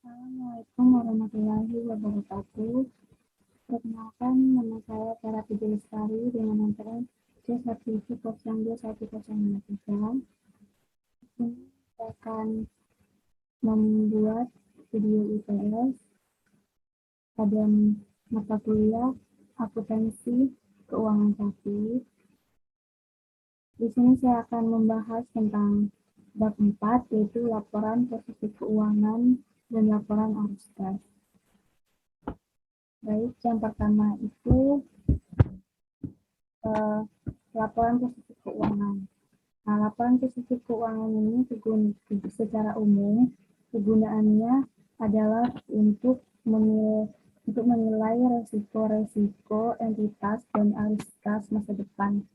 Assalamualaikum warahmatullahi wabarakatuh. Perkenalkan, nama saya Tiara Puji Lestari dengan antara C1202103. Ini saya akan membuat video UTS pada mata kuliah akuntansi keuangan 1. Di sini saya akan membahas tentang bab 4, yaitu laporan posisi keuangan dan laporan arus kas. Baik, yang pertama itu laporan posisi keuangan. Nah, laporan posisi keuangan ini secara umum kegunaannya adalah untuk menilai resiko-resiko entitas dan arus kas masa depan.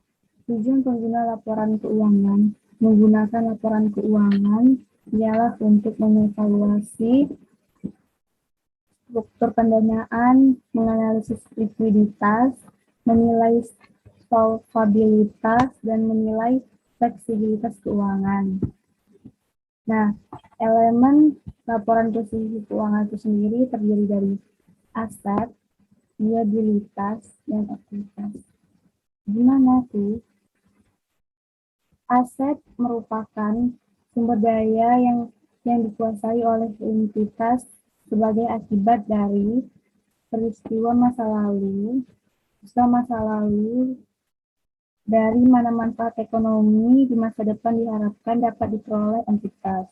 Tujuan pengguna laporan keuangan menggunakan laporan keuangan ialah untuk mengevaluasi struktur pendanaan, menganalisis likuiditas, menilai solvabilitas, dan menilai fleksibilitas keuangan. Nah, elemen laporan posisi keuangan itu sendiri terdiri dari aset, liabilitas, dan ekuitas. Gimana tuh? Aset merupakan sumber daya yang dikuasai oleh entitas sebagai akibat dari peristiwa masa lalu dari mana manfaat ekonomi di masa depan diharapkan dapat diperoleh entitas.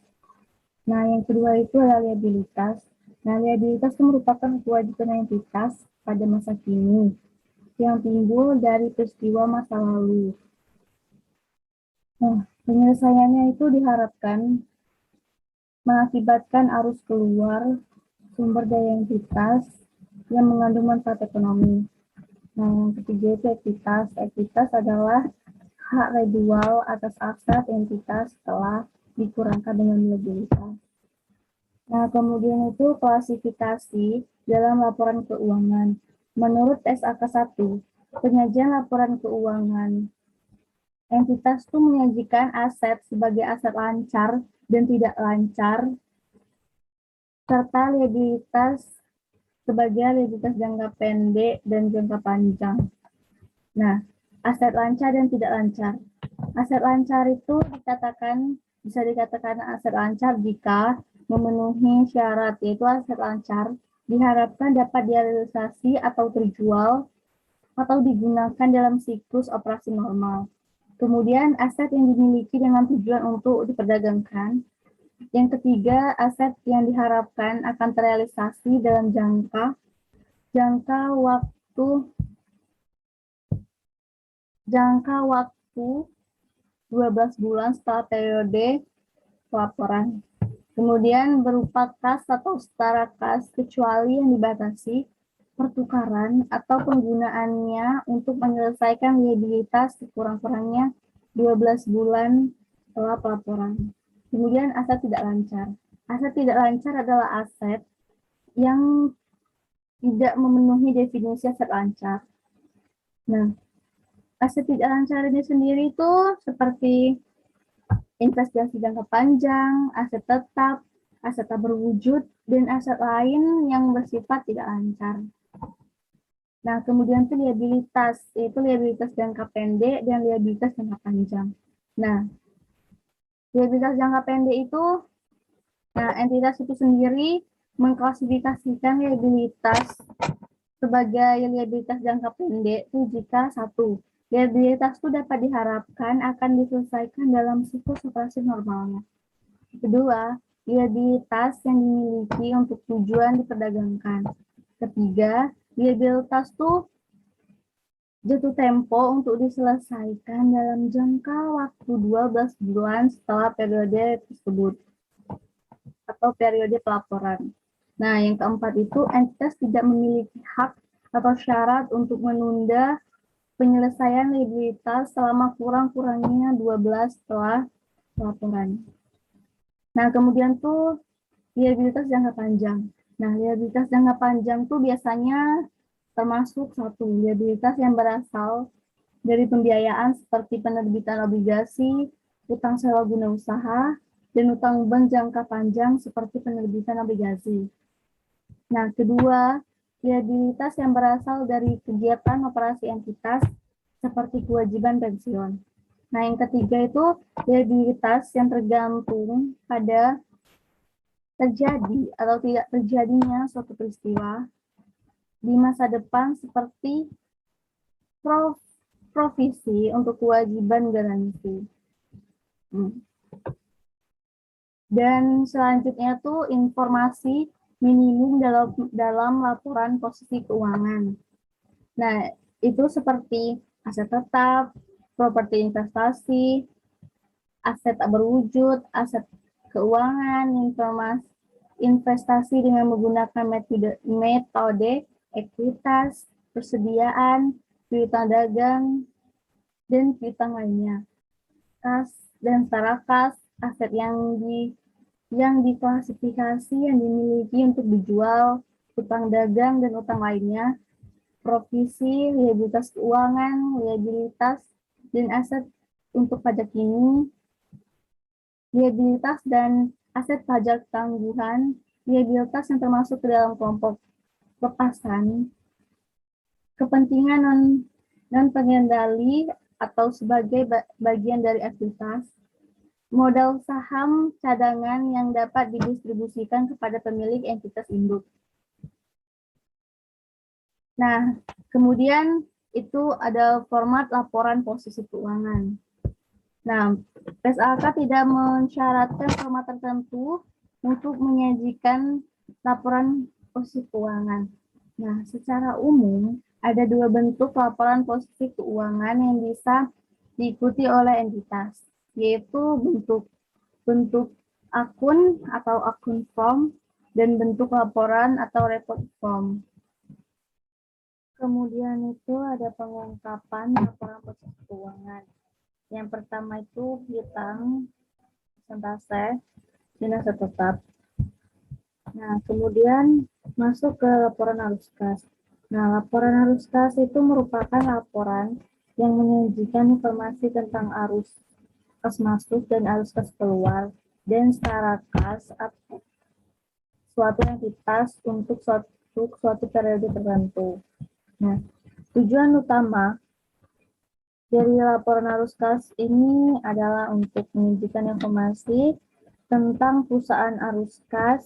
Nah, yang kedua itu adalah liabilitas. Nah, liabilitas itu merupakan kewajiban entitas pada masa kini yang timbul dari peristiwa masa lalu. Nah, penyelesaiannya itu diharapkan mengakibatkan arus keluar sumber daya entitas yang mengandung manfaat ekonomi. Nah, yang ketiga itu ekuitas. Ekuitas adalah hak residual atas aset entitas setelah dikurangkan dengan liabilitas. Nah, kemudian itu klasifikasi dalam laporan keuangan. Menurut SAK 1, penyajian laporan keuangan. Entitas itu menyajikan aset sebagai aset lancar dan tidak lancar, serta liabilitas sebagai liabilitas jangka pendek dan jangka panjang. Nah, aset lancar dan tidak lancar. Aset lancar itu bisa dikatakan aset lancar jika memenuhi syarat, yaitu aset lancar diharapkan dapat direalisasi atau terjual atau digunakan dalam siklus operasi normal. Kemudian aset yang dimiliki dengan tujuan untuk diperdagangkan. Yang ketiga, aset yang diharapkan akan terrealisasi dalam jangka waktu 12 bulan setelah periode pelaporan. Kemudian berupa kas atau setara kas kecuali yang dibatasi pertukaran atau penggunaannya untuk menyelesaikan liabilitas sekurang-kurangnya 12 bulan setelah pelaporan. Kemudian aset tidak lancar. Aset tidak lancar adalah aset yang tidak memenuhi definisi aset lancar. Nah, aset tidak lancar ini sendiri itu seperti investasi jangka panjang, aset tetap, aset tak berwujud, dan aset lain yang bersifat tidak lancar. Nah, kemudian itu liabilitas, yaitu liabilitas jangka pendek dan liabilitas jangka panjang. Nah, liabilitas jangka pendek itu, entitas itu sendiri mengklasifikasikan liabilitas sebagai liabilitas jangka pendek itu jika satu, liabilitas itu dapat diharapkan akan diselesaikan dalam siklus operasi normalnya. Kedua, liabilitas yang dimiliki untuk tujuan diperdagangkan. Ketiga, liabilitas itu jatuh tempo untuk diselesaikan dalam jangka waktu 12 bulan setelah periode tersebut atau periode pelaporan. Nah, yang keempat itu entitas tidak memiliki hak atau syarat untuk menunda penyelesaian liabilitas selama kurang-kurangnya 12 setelah pelaporan. Nah, kemudian tuh liabilitas jangka panjang. Nah, liabilitas jangka panjang tuh biasanya termasuk satu, liabilitas yang berasal dari pembiayaan seperti penerbitan obligasi, utang sewa guna usaha, dan utang bank jangka panjang seperti penerbitan obligasi. Nah, kedua, liabilitas yang berasal dari kegiatan operasi entitas seperti kewajiban pensiun. Nah, yang ketiga itu liabilitas yang tergantung pada terjadi atau tidak terjadinya suatu peristiwa di masa depan seperti provisi untuk kewajiban garansi. Dan selanjutnya tuh informasi minimum dalam laporan posisi keuangan. Nah, itu seperti aset tetap, properti investasi, aset tak berwujud, aset keuangan, informasi investasi dengan menggunakan metode ekuitas, persediaan, piutang dagang, dan piutang lainnya. Kas dan setara kas, aset yang diklasifikasi yang dimiliki untuk dijual, utang dagang dan utang lainnya, provisi, liabilitas keuangan, liabilitas dan aset untuk pajak ini, liabilitas dan aset pajak tangguhan, liabilitas yang termasuk ke dalam kelompok lepasan, kepentingan non pengendali atau sebagai bagian dari aktivitas, modal saham cadangan yang dapat didistribusikan kepada pemilik entitas induk. Nah, kemudian itu ada format laporan posisi keuangan. Nah, PSAK tidak mensyaratkan format tertentu untuk menyajikan laporan posisi keuangan. Nah, secara umum ada dua bentuk laporan posisi keuangan yang bisa diikuti oleh entitas, yaitu bentuk akun atau akun form dan bentuk laporan atau report form. Kemudian itu ada pengungkapan laporan posisi keuangan. Yang pertama itu piutang, persentase, dan aset tetap. Nah, kemudian masuk ke laporan arus kas. Nah, laporan arus kas itu merupakan laporan yang menyajikan informasi tentang arus kas masuk dan arus kas keluar dan secara kas atau suatu entitas untuk suatu periode tertentu. Nah, tujuan utama dari laporan arus kas ini adalah untuk menyajikan informasi tentang perusahaan arus kas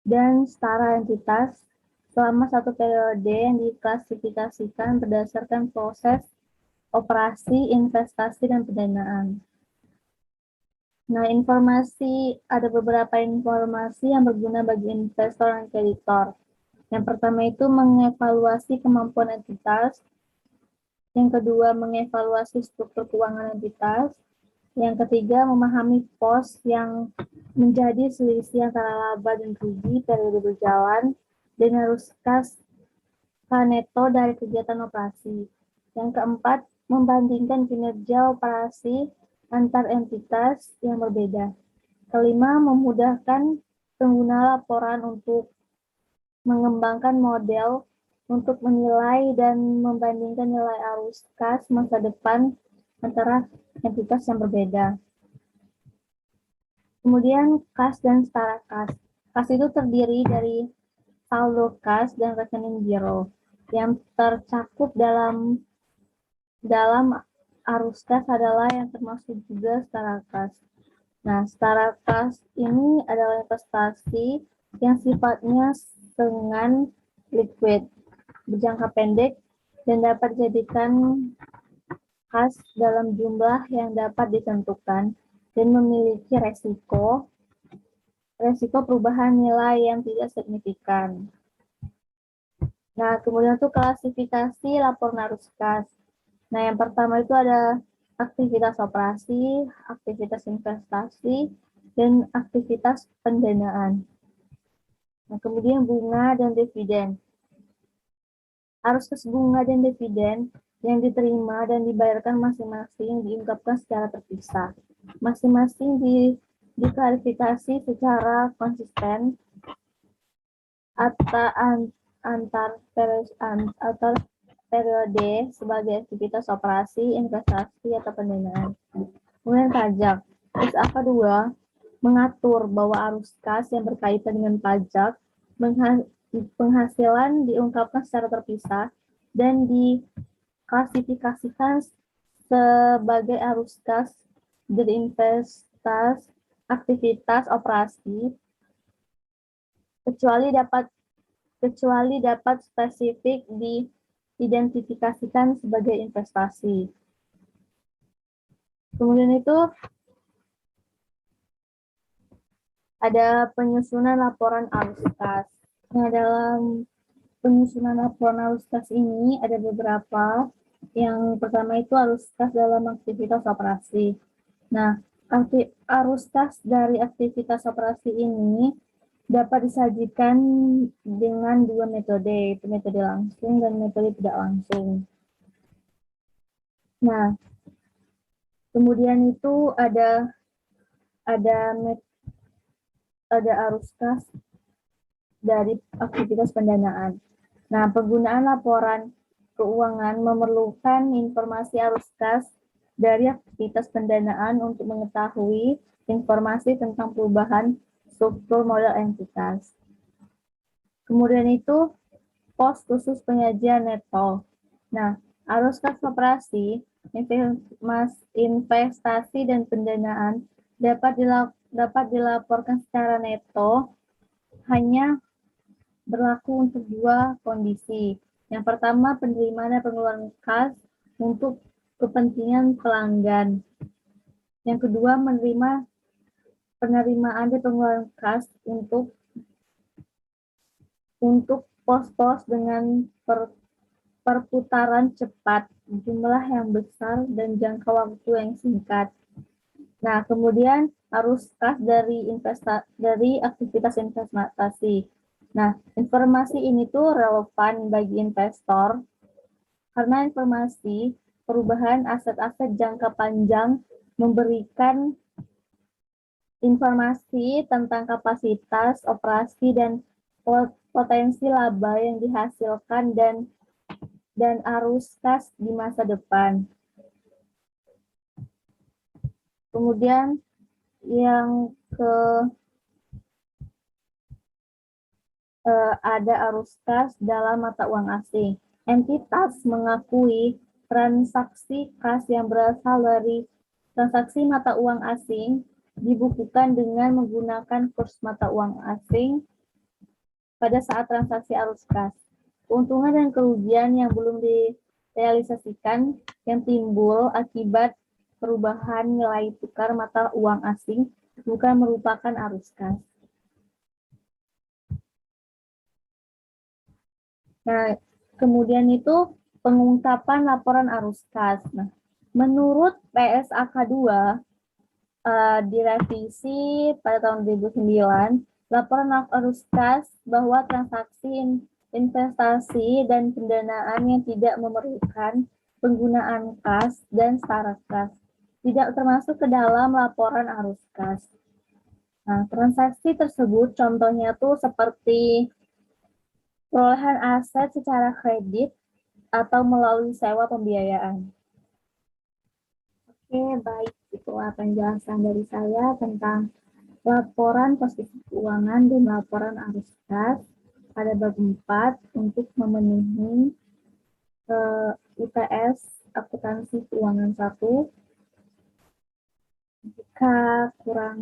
dan setara entitas selama satu periode yang diklasifikasikan berdasarkan proses operasi, investasi, dan pendanaan. Nah, ada beberapa informasi yang berguna bagi investor dan kreditor. Yang pertama itu mengevaluasi kemampuan entitas. Yang kedua, mengevaluasi struktur keuangan entitas. Yang ketiga, memahami pos yang menjadi selisih antara laba dan rugi periode berjalan dan arus kas neto dari kegiatan operasi. Yang keempat, membandingkan kinerja operasi antar entitas yang berbeda. Kelima, memudahkan pengguna laporan untuk mengembangkan model untuk menilai dan membandingkan nilai arus kas masa depan antara entitas yang berbeda. Kemudian kas dan setara kas. Kas itu terdiri dari saldo kas dan rekening giro yang tercakup dalam arus kas adalah yang termasuk juga setara kas. Nah, setara kas ini adalah investasi yang sifatnya dengan liquid, berjangka pendek, dan dapat dijadikan kas dalam jumlah yang dapat ditentukan dan memiliki resiko perubahan nilai yang tidak signifikan. Nah, kemudian itu klasifikasi laporan arus kas. Nah, yang pertama itu ada aktivitas operasi, aktivitas investasi, dan aktivitas pendanaan. Nah, kemudian bunga dan dividen. Arus kas bunga dan dividen yang diterima dan dibayarkan masing-masing diungkapkan secara terpisah. Masing-masing diklarifikasi secara konsisten antar periode sebagai aktivitas operasi, investasi, atau pendanaan. Kemudian pajak. SA kedua mengatur bahwa arus kas yang berkaitan dengan pajak, penghasilan diungkapkan secara terpisah dan diklasifikasikan sebagai arus kas dari investasi aktivitas operasi kecuali dapat spesifik diidentifikasikan sebagai investasi. Kemudian itu ada penyusunan laporan arus kas. Nah, dalam penyusunan laporan arus kas ini ada beberapa. Yang pertama itu arus kas dalam aktivitas operasi. Nah, arus kas dari aktivitas operasi ini dapat disajikan dengan dua metode, yaitu metode langsung dan metode tidak langsung. Nah, kemudian itu ada arus kas dari aktivitas pendanaan. Nah, penggunaan laporan keuangan memerlukan informasi arus kas dari aktivitas pendanaan untuk mengetahui informasi tentang perubahan struktur modal entitas. Kemudian itu pos khusus penyajian neto. Nah, arus kas operasi, investasi dan pendanaan dapat dilaporkan secara neto hanya berlaku untuk dua kondisi. Yang pertama, penerimaan dan pengeluaran kas untuk kepentingan pelanggan. Yang kedua, penerimaan dan pengeluaran kas untuk pos-pos dengan perputaran cepat, jumlah yang besar, dan jangka waktu yang singkat. Nah, kemudian arus kas dari aktivitas investasi. Nah, informasi ini tuh relevan bagi investor karena informasi perubahan aset-aset jangka panjang memberikan informasi tentang kapasitas operasi dan potensi laba yang dihasilkan dan arus kas di masa depan. Kemudian yang ada arus kas dalam mata uang asing. Entitas mengakui transaksi kas yang berasal dari transaksi mata uang asing dibukukan dengan menggunakan kurs mata uang asing pada saat transaksi arus kas. Keuntungan dan kerugian yang belum direalisasikan yang timbul akibat perubahan nilai tukar mata uang asing bukan merupakan arus kas. Nah, kemudian itu pengungkapan laporan arus kas. Nah, menurut PSAK 2 direvisi pada tahun 2009, laporan arus kas bahwa transaksi investasi dan pendanaan yang tidak memerlukan penggunaan kas dan setara kas tidak termasuk ke dalam laporan arus kas. Nah, transaksi tersebut contohnya tuh seperti perolehan aset secara kredit atau melalui sewa pembiayaan. Oke, baik. Itulah penjelasan dari saya tentang laporan posisi keuangan dan laporan arus kas pada bab 4 untuk memenuhi UTS akuntansi keuangan 1. Jika kurang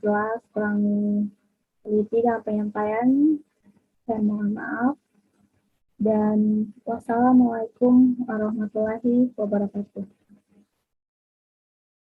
jelas, kurang teliti dalam penyampaian, saya mohon maaf. Dan wassalamualaikum warahmatullahi wabarakatuh.